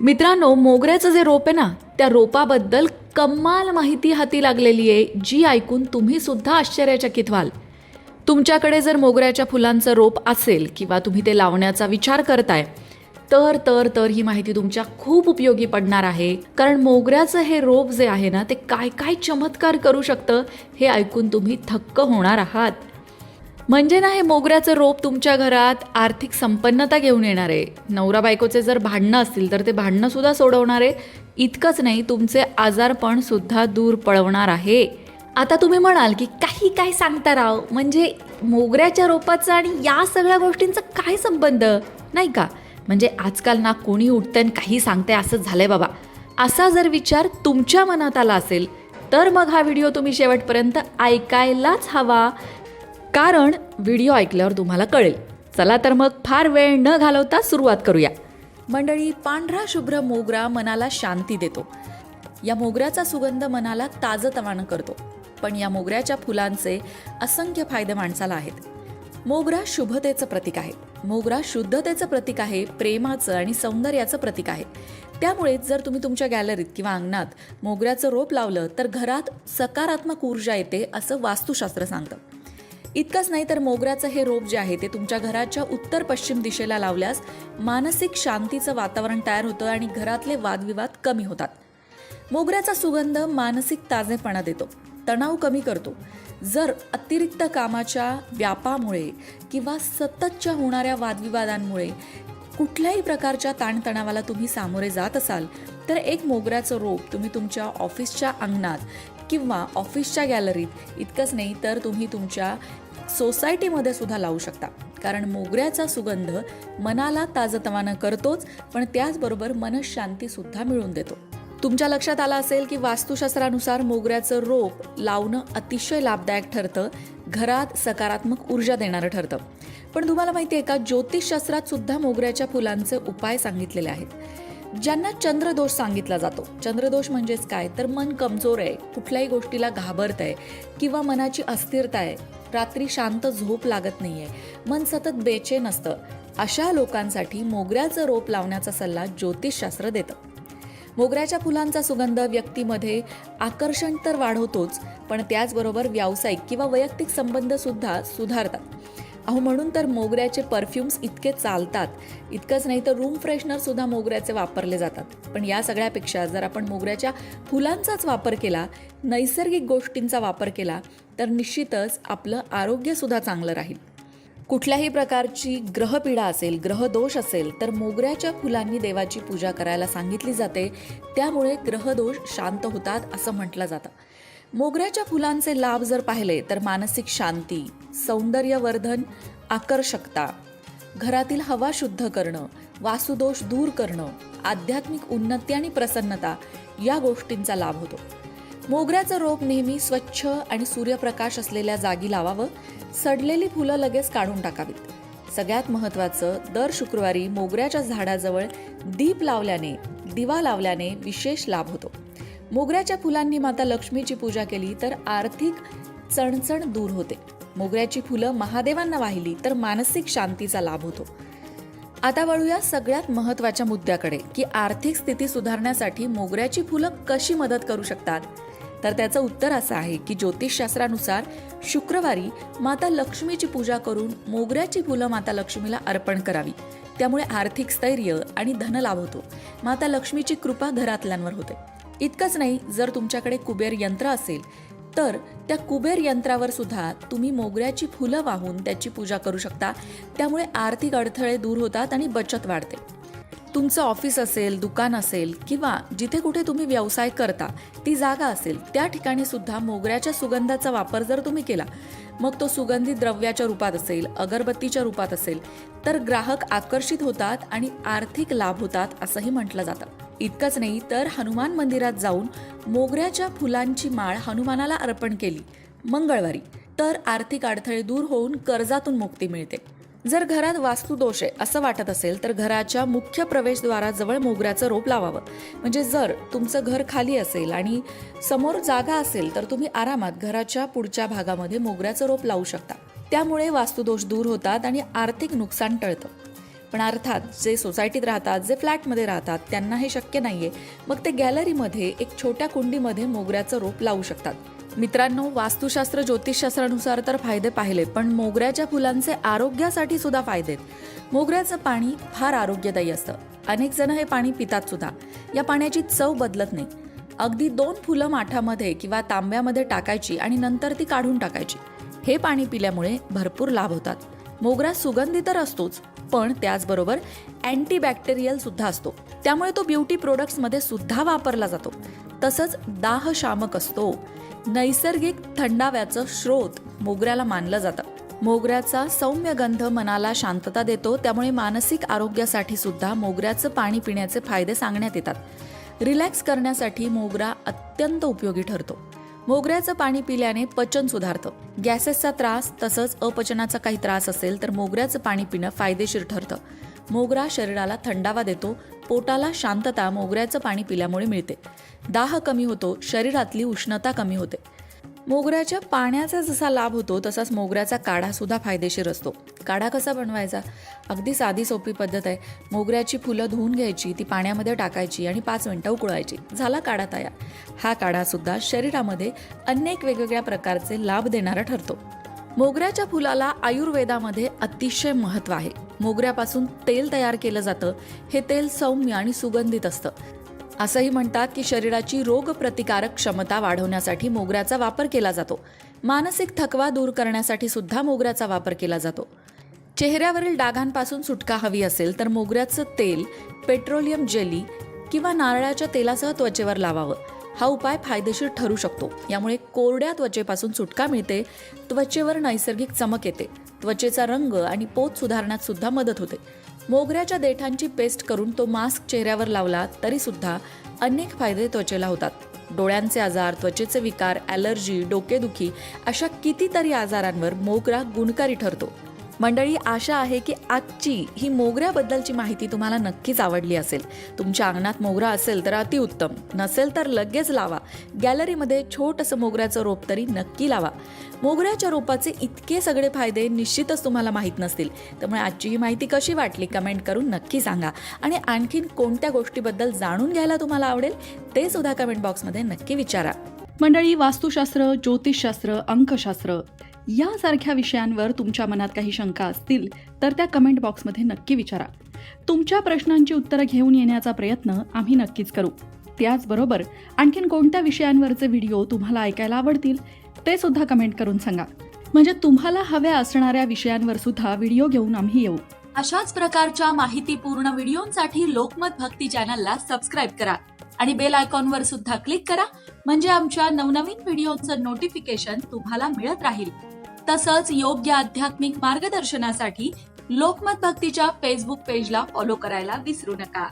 मित्रांनो, मोगऱ्याचं जे रोप आहे ना, त्या रोपाबद्दल कमाल माहिती हाती लागलेली आहे, जी ऐकून तुम्ही सुद्धा आश्चर्यचकित व्हाल. तुमच्याकडे जर मोगऱ्याच्या फुलांचं रोप असेल किंवा तुम्ही ते लावण्याचा विचार करताय, तर ही माहिती तुमच्या खूप उपयोगी पडणार आहे. कारण मोगऱ्याचं हे रोप जे आहे ना, ते काय काय चमत्कार करू शकतं हे ऐकून तुम्ही थक्क होणार आहात. म्हणजे ना, हे मोगऱ्याचं रोप तुमच्या घरात आर्थिक संपन्नता घेऊन येणार आहे. नवरा बायकोचे जर भांडणं असतील तर ते भांडणं सुद्धा सोडवणार आहे. इतकंच नाही, तुमचे आजारपण सुद्धा दूर पळवणार आहे. आता तुम्ही म्हणाल की काही काय सांगता राव, म्हणजे मोगऱ्याच्या रोपाचं आणि या सगळ्या गोष्टींचा काय संबंध, नाही का? म्हणजे आजकाल ना कोणी उठतंय आणि काही सांगतंय असं झालंय बाबा. असा जर विचार तुमच्या मनात आला असेल तर मग हा व्हिडिओ तुम्ही शेवटपर्यंत ऐकायलाच हवा, कारण व्हिडिओ ऐकल्यावर तुम्हाला कळेल. चला तर मग फार वेळ न घालवता सुरुवात करूया. मंडळी, पांढरा शुभ्र मोगरा मनाला शांती देतो. या मोगऱ्याचा सुगंध मनाला ताजतवानं करतो. पण या मोगऱ्याच्या फुलांचे असंख्य फायदे माणसाला आहेत. मोगरा शुभतेचं प्रतीक आहे. मोगरा शुद्धतेचं प्रतीक आहे, प्रेमाचं आणि सौंदर्याचं प्रतीक आहे. त्यामुळे जर तुम्ही तुमच्या गॅलरीत किंवा अंगणात मोगऱ्याचं रोप लावलं तर घरात सकारात्मक ऊर्जा येते, असं वास्तुशास्त्र सांगतं. इतकंच नाही तर मोगऱ्याचं हे रोप जे आहे ते तुमच्या घराच्या उत्तर पश्चिम दिशेला लावल्यास मानसिक शांतीचं वातावरण तयार होतं आणि घरातले वादविवाद कमी होतात. मोगऱ्याचा सुगंध मानसिक ताजेपणा देतो, तणाव कमी करतो. जर अतिरिक्त कामाच्या व्यापामुळे किंवा सततच्या होणाऱ्या वादविवादांमुळे कुठल्याही प्रकारच्या ताणतणावाला तुम्ही सामोरे जात असाल तर एक मोगऱ्याचं रोप तुम्ही तुमच्या ऑफिसच्या अंगणात किंवा ऑफिसच्या गॅलरीत, इतकंच नाही तर तुम्ही तुमच्या सोसायटीमध्ये सुद्धा लावू शकता. कारण मोगऱ्याचा सुगंध मनाला ताजतवानं करतोच, पण त्याचबरोबर मनशांती सुद्धा मिळवून देतो. तुमच्या लक्षात आलं असेल की वास्तुशास्त्रानुसार मोगऱ्याचं रोप लावणं अतिशय लाभदायक ठरतं, घरात सकारात्मक ऊर्जा देणारं ठरतं. पण तुम्हाला माहिती आहे का, ज्योतिषशास्त्रात सुद्धा मोगऱ्याच्या फुलांचे उपाय सांगितलेले आहेत. ज्यांना चंद्रदोष सांगितला जातो. चंद्रदोष म्हणजेच काय, तर मन कमजोर आहे, कुठल्याही गोष्टीला घाबरत आहे किंवा मनाची अस्थिरता आहे, रात्री शांत झोप लागत नाहीये, मन सतत बेचैन असतं, अशा लोकांसाठी मोगऱ्याचं रोप लावण्याचा सल्ला ज्योतिषशास्त्र देतं. मोगऱ्याच्या फुलांचा सुगंध व्यक्तीमध्ये आकर्षण तर वाढवतोच, पण त्याचबरोबर व्यावसायिक किंवा वैयक्तिक संबंध सुद्धा सुधारतात. म्हणून तर मोगऱ्याचे परफ्युम्स इतके चालतात. इतकंच नाही तर रूम फ्रेशनर सुद्धा मोगऱ्याचे वापरले जातात. पण या सगळ्यापेक्षा जर आपण मोगऱ्याच्या फुलांचाच वापर केला, नैसर्गिक गोष्टींचा वापर केला, तर निश्चितच आपलं आरोग्य सुद्धा चांगलं राहील. कुठल्याही प्रकारची ग्रहपीडा असेल, ग्रहदोष असेल, तर मोगऱ्याच्या फुलांनी देवाची पूजा करायला सांगितली जाते. त्यामुळे ग्रहदोष शांत होतात असं म्हटलं जातं. मोगऱ्याच्या फुलांचे लाभ जर पाहिले तर मानसिक शांती, सौंदर्यवर्धन, आकर्षकता, घरातील हवा शुद्ध करणं, वास्तुदोष दूर करणं, आध्यात्मिक उन्नती आणि प्रसन्नता या गोष्टींचा लाभ होतो. मोगऱ्याचं रोप नेहमी स्वच्छ आणि सूर्यप्रकाश असलेल्या जागी लावावं. सडलेली फुलं लगेच काढून टाकावीत. सगळ्यात महत्त्वाचं, दर शुक्रवारी मोगऱ्याच्या झाडाजवळ दिवा लावल्याने विशेष लाभ होतो. मोगऱ्याच्या फुलांनी माता लक्ष्मीची पूजा केली तर आर्थिक चणचण दूर होते. मोगऱ्याची फुलं महादेवांना वाहिली तर मानसिक शांतीचा लाभ होतो. आता वळूया सगळ्यात महत्त्वाच्या मुद्द्याकडे, की आर्थिक स्थिती सुधारण्यासाठी मोगऱ्याची फुलं कशी मदत करू शकतात. तर त्याचं उत्तर असं आहे की ज्योतिषशास्त्रानुसार शुक्रवारी माता लक्ष्मीची पूजा करून मोगऱ्याची फुलं माता लक्ष्मीला अर्पण करावी. त्यामुळे आर्थिक स्थैर्य आणि धनलाभ होतो. माता लक्ष्मीची कृपा घरातल्यांवर होते. इतकंच नाही, जर तुमच्याकडे कुबेर यंत्र असेल तर त्या कुबेर यंत्रावर सुद्धा तुम्ही मोगऱ्याची फुलं वाहून त्याची पूजा करू शकता. त्यामुळे आर्थिक अडथळे दूर होतात आणि बचत वाढते. तुमचं ऑफिस असेल, दुकान असेल किंवा जिथे कुठे तुम्ही व्यवसाय करता ती जागा असेल, त्या ठिकाणी सुद्धा मोगऱ्याच्या सुगंधाचा वापर जर तुम्ही केला, मग तो सुगंधित द्रव्याच्या रूपात असेल, अगरबत्तीच्या रूपात असेल, तर ग्राहक आकर्षित होतात आणि आर्थिक लाभ होतात असंही म्हटलं जातं. इतकंच नाही तर हनुमान मंदिरात जाऊन मोगऱ्याच्या फुलांची माळ हनुमानाला अर्पण केली मंगळवारी तर आर्थिक अडथळे दूर होऊन कर्जातून मुक्ती मिळते. जर घरात वास्तुदोष आहे असं वाटत असेल तर घराच्या मुख्य प्रवेशद्वाराजवळ मोगऱ्याचं रोप लावावं. म्हणजे जर तुमचं घर खाली असेल आणि समोर जागा असेल तर तुम्ही आरामात घराच्या पुढच्या भागामध्ये मोगऱ्याचं रोप लावू शकता. त्यामुळे वास्तुदोष दूर होतात आणि आर्थिक नुकसान टळतं. पण अर्थात जे सोसायटीत राहतात, जे फ्लॅटमध्ये राहतात त्यांना हे शक्य नाहीये. मग ते गॅलरीमध्ये एक छोट्या कुंडीमध्ये मोगऱ्याचं रोप लावू शकतात. मित्रांनो, वास्तुशास्त्र ज्योतिषशास्त्रानुसार तर फायदे पाहिले, पण मोगऱ्याच्या फुलांचे आरोग्यासाठी सुद्धा फायदे आहेत. मोगऱ्याचं पाणी फार आरोग्यदायी असतं. अनेक जण हे पाणी पितात सुद्धा. या पाण्याची चव बदलत नाही. अगदी 2 फुलं माठामध्ये किंवा तांब्यामध्ये टाकायची आणि नंतर ती काढून टाकायची. हे पाणी पिल्यामुळे भरपूर लाभ होतात. मोगरा सुगंधी तर असतोच, पण त्याचबरोबर अँटीबॅक्टेरियल सुद्धा असतो. त्यामुळे तो ब्युटी प्रोडक्ट्समध्ये सुद्धा वापरला जातो. तसंच दाहशामक असतो. नैसर्गिक थंडाव्याचं स्रोत मोगऱ्याला मानलं जातं. मोगऱ्याचा सौम्य गंध मनाला शांतता देतो. त्यामुळे मानसिक आरोग्यासाठी सुद्धा मोगऱ्याचं पाणी पिण्याचे फायदे सांगण्यात येतात. रिलॅक्स करण्यासाठी मोगरा अत्यंत उपयोगी ठरतो. मोगऱ्याचं पाणी पिल्याने पचन सुधारतं. गॅसेसचा त्रास तसंच अपचनाचा काही त्रास असेल तर मोगऱ्याचं पाणी पिणं फायदेशीर ठरतं. मोगरा शरीराला थंडावा देतो. पोटाला शांतता मोगऱ्याचं पाणी पिल्यामुळे मिळते. दाह कमी होतो. शरीरातली उष्णता कमी होते. मोगऱ्याच्या पाण्याचा जसा लाभ होतो तसाच मोगऱ्याचा काढा सुद्धा फायदेशीर असतो. काढा कसा बनवायचा? अगदी साधी सोपी पद्धत आहे. मोगऱ्याची फुलं धुवून घ्यायची, ती पाण्यामध्ये टाकायची आणि 5 मिनिटं उकळवायची. झाला काढा तयार. हा काढा सुद्धा शरीरामध्ये अनेक वेगवेगळ्या प्रकारचे लाभ देणारा ठरतो. मोगऱ्याच्या फुलाला आयुर्वेदामध्ये अतिशय महत्त्व आहे. मोगऱ्यापासून तेल तयार केलं जातं. हे तेल सौम्य आणि सुगंधित असतं. असंही म्हणतात की शरीराची रोगप्रतिकारक क्षमता वाढवण्यासाठी मोगऱ्याचा वापर केला जातो. मानसिक थकवा दूर करण्यासाठी सुद्धा मोगऱ्याचा वापर केला जातो. चेहऱ्यावरील डागांपासून सुटका हवी असेल तर मोगऱ्याचं तेल, पेट्रोलियम जेली किंवा नारळाच्या तेलासह त्वचेवर लावावं. हा उपाय फायदेशीर ठरू शकतो. यामुळे कोरड्या त्वचेपासून सुटका मिळते. त्वचेवर नैसर्गिक चमक येते. त्वचेचा रंग आणि पोत सुधारण्यात सुद्धा मदत होते. मोगऱ्याच्या देठांची पेस्ट करून तो मास्क चेहऱ्यावर लावला तरी सुद्धा अनेक फायदे त्वचेला होतात. डोळ्यांचे आजार, त्वचेचे विकार, ॲलर्जी, डोकेदुखी अशा कितीतरी आजारांवर मोगरा गुणकारी ठरतो. मंडळी, आशा आहे की आजची ही मोगऱ्याबद्दलची माहिती तुम्हाला नक्कीच आवडली असेल. तुमच्या अंगणात मोगरा असेल तर अतिउत्तम, नसेल तर लगेच लावा. गॅलरीमध्ये छोटंसं मोगऱ्याचं रोप तरी नक्की लावा. मोगऱ्याच्या रोपाचे इतके सगळे फायदे निश्चितच तुम्हाला माहीत नसतील. त्यामुळे आजची ही माहिती कशी वाटली कमेंट करून नक्की सांगा. आणि आणखीन कोणत्या गोष्टीबद्दल जाणून घ्यायला तुम्हाला आवडेल ते सुद्धा कमेंट बॉक्समध्ये नक्की विचारा. मंडळी, वास्तुशास्त्र, ज्योतिषशास्त्र, अंकशास्त्र यासारख्या विषयांवर तुमच्या मनात काही शंका असतील तर त्या कमेंट बॉक्समध्ये नक्की विचारा. तुमच्या प्रश्नांची उत्तरं घेऊन येण्याचा प्रयत्न आम्ही नक्कीच करू. त्याचबरोबर आणखीन कोणत्या विषयांवरचे व्हिडिओ तुम्हाला ऐकायला आवडतील ते सुद्धा कमेंट करून सांगा. म्हणजे तुम्हाला हव्या असणाऱ्या विषयांवर सुद्धा व्हिडिओ घेऊन आम्ही येऊ. अशाच प्रकारच्या माहितीपूर्ण व्हिडिओंसाठी लोकमत भक्ती चॅनलला सबस्क्राईब करा आणि बेल आयकॉनवर सुद्धा क्लिक करा. म्हणजे आमच्या नवनवीन व्हिडिओचं नोटिफिकेशन तुम्हाला मिळत राहील. तसंच योग्य आध्यात्मिक मार्गदर्शनासाठी लोकमत भक्तीच्या फेसबुक पेजला फॉलो करायला विसरू नका.